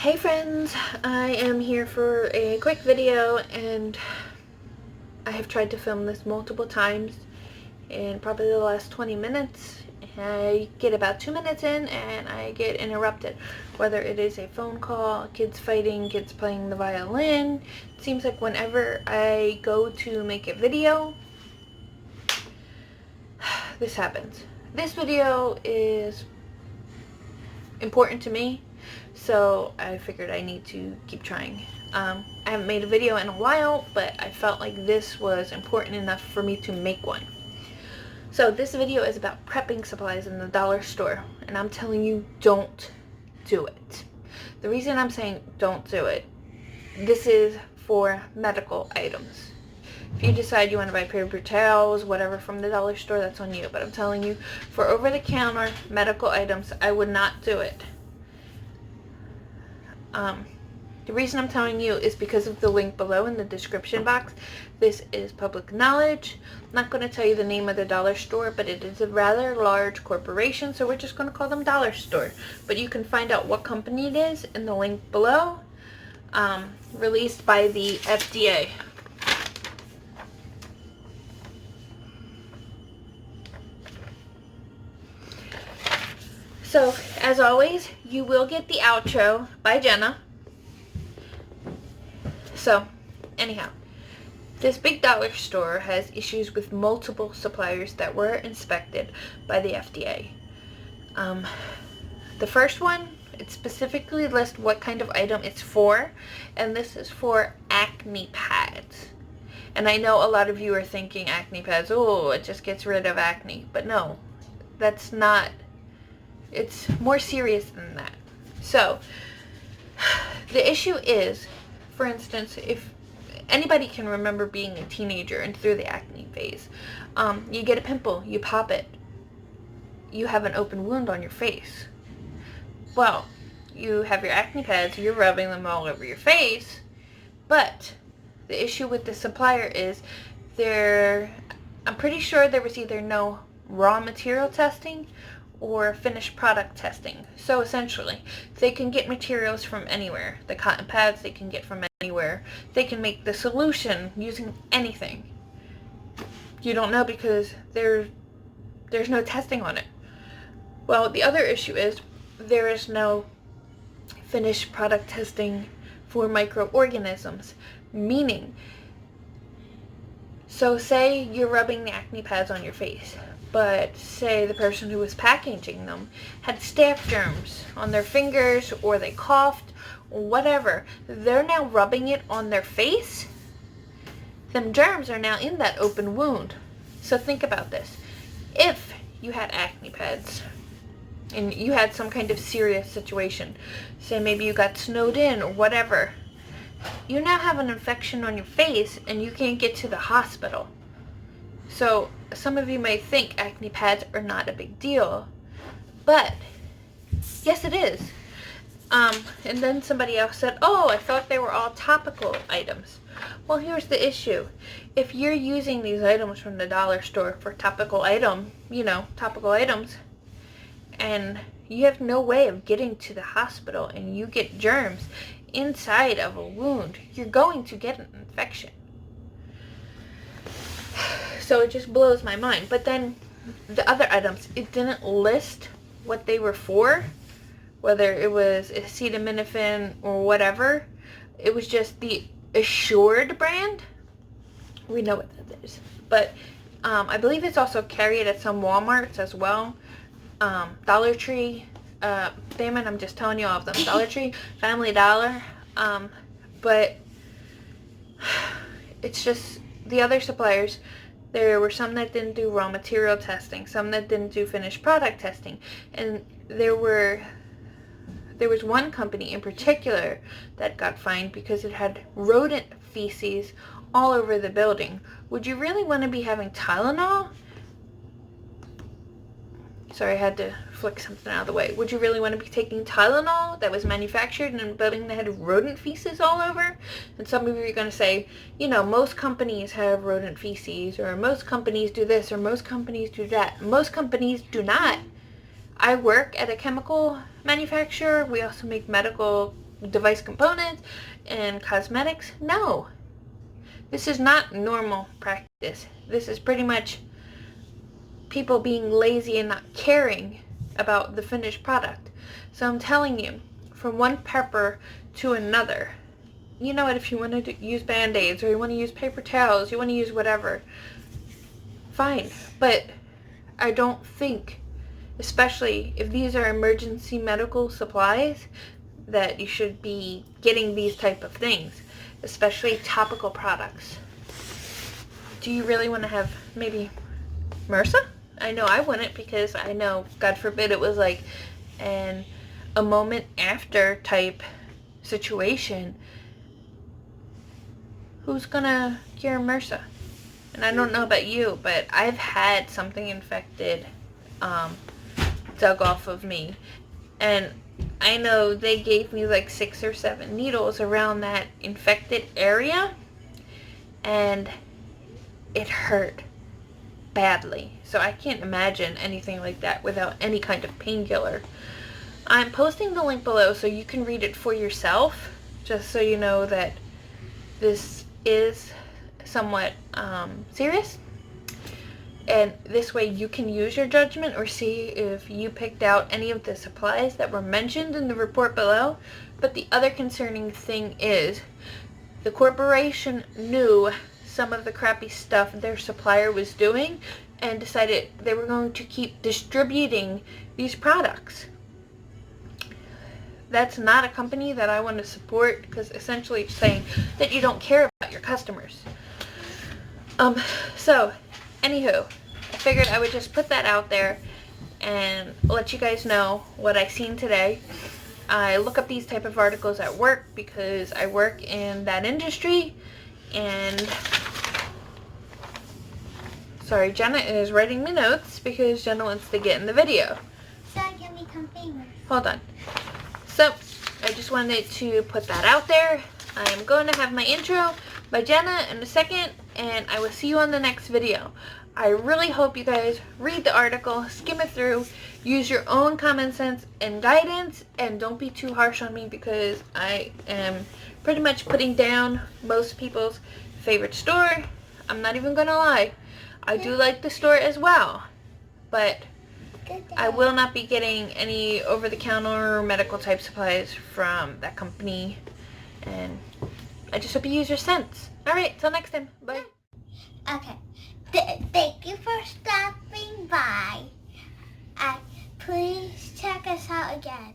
Hey friends, I am here for a quick video, and I have tried to film this multiple times in probably the last 20 minutes. I get about 2 minutes in and I get interrupted, whether it is a phone call, kids fighting, kids playing the violin. It seems like whenever I go to make a video, this happens. This video is important to me, so I figured I need to keep trying. I haven't made a video in a while, but I felt like this was important enough for me to make one. So this video is about prepping supplies in the dollar store, and I'm telling you, don't do it. The reason I'm saying don't do it, this is for medical items. If you decide you want to buy paper towels, whatever, from the dollar store, that's on you. But I'm telling you, for over-the-counter medical items, I would not do it. The reason I'm telling you is because of the link below in the description box. This is public knowledge. I'm not going to tell you the name of the dollar store, but it is a rather large corporation, so we're just going to call them Dollar Store. But you can find out what company it is in the link below. Released by the FDA. So, as always, you will get the outro by Jenna. So, anyhow, this big dollar store has issues with multiple suppliers that were inspected by the FDA. The first one, it specifically lists what kind of item it's for, and this is for acne pads. And I know a lot of you are thinking acne pads, oh, it just gets rid of acne. But no, that's not. It's more serious than that. So, the issue is, for instance, if anybody can remember being a teenager and through the acne phase, you get a pimple, you pop it, you have an open wound on your face. Well, you have your acne pads, you're rubbing them all over your face, but the issue with the supplier is I'm pretty sure there was either no raw material testing or finished product testing. So essentially, they can get materials from anywhere. The cotton pads they can get from anywhere. They can make the solution using anything. You don't know because there's no testing on it. Well, the other issue is there is no finished product testing for microorganisms, meaning, so say you're rubbing the acne pads on your face, but say the person who was packaging them had staph germs on their fingers, or they coughed, or whatever. They're now rubbing it on their face. Them germs are now in that open wound. So think about this. If you had acne pads and you had some kind of serious situation, say maybe you got snowed in or whatever, you now have an infection on your face and you can't get to the hospital. So some of you might think acne pads are not a big deal, but yes it is. And then somebody else said, oh, I thought they were all topical items. Well, here's the issue. If you're using these items from the dollar store for topical items, and you have no way of getting to the hospital and you get germs inside of a wound, you're going to get an infection. So it just blows my mind. But then the other items, it didn't list what they were for, whether it was acetaminophen or whatever. It was just the Assured brand. We know what that is. But I believe it's also carried at some Walmarts as well. Dollar Tree, damn it, I'm just telling you all of them. Dollar Tree, Family Dollar. But it's just the other suppliers. There were some that didn't do raw material testing, some that didn't do finished product testing, and there was one company in particular that got fined because it had rodent feces all over the building. Would you really want to be having Tylenol? Sorry, I had to flick something out of the way. Would you really want to be taking Tylenol that was manufactured in a building that had rodent feces all over? And some of you are going to say, you know, most companies have rodent feces, or most companies do this, or most companies do that. Most companies do not. I work at a chemical manufacturer. We also make medical device components and cosmetics. No. This is not normal practice. This is pretty much people being lazy and not caring about the finished product. So I'm telling you, from one pepper to another, you know what, if you want to use Band-Aids or you want to use paper towels, you want to use whatever, fine. But I don't think, especially if these are emergency medical supplies, that you should be getting these type of things, especially topical products. Do you really want to have maybe MRSA? I know I wouldn't, because I know, God forbid, it was like a moment after type situation. Who's gonna cure MRSA? And I don't know about you, but I've had something infected dug off of me, and I know they gave me like 6 or 7 needles around that infected area, and it hurt badly. So I can't imagine anything like that without any kind of painkiller. I'm posting the link below so you can read it for yourself, just so you know that this is somewhat serious. And this way you can use your judgment or see if you picked out any of the supplies that were mentioned in the report below. But the other concerning thing is the corporation knew some of the crappy stuff their supplier was doing and decided they were going to keep distributing these products. That's not a company that I want to support, because essentially it's saying that you don't care about your customers. So, anywho, I figured I would just put that out there and let you guys know what I seen today. I look up these type of articles at work because I work in that industry, and sorry, Jenna is writing me notes because Jenna wants to get in the video. So I can become famous. Hold on. So, I just wanted to put that out there. I am going to have my intro by Jenna in a second, and I will see you on the next video. I really hope you guys read the article, skim it through, use your own common sense and guidance, and don't be too harsh on me, because I am pretty much putting down most people's favorite store. I'm not even gonna lie. I do like the store as well, but I will not be getting any over-the-counter medical type supplies from that company, and I just hope you use your sense. Alright, till next time. Bye. Okay. Thank you for stopping by. And please check us out again.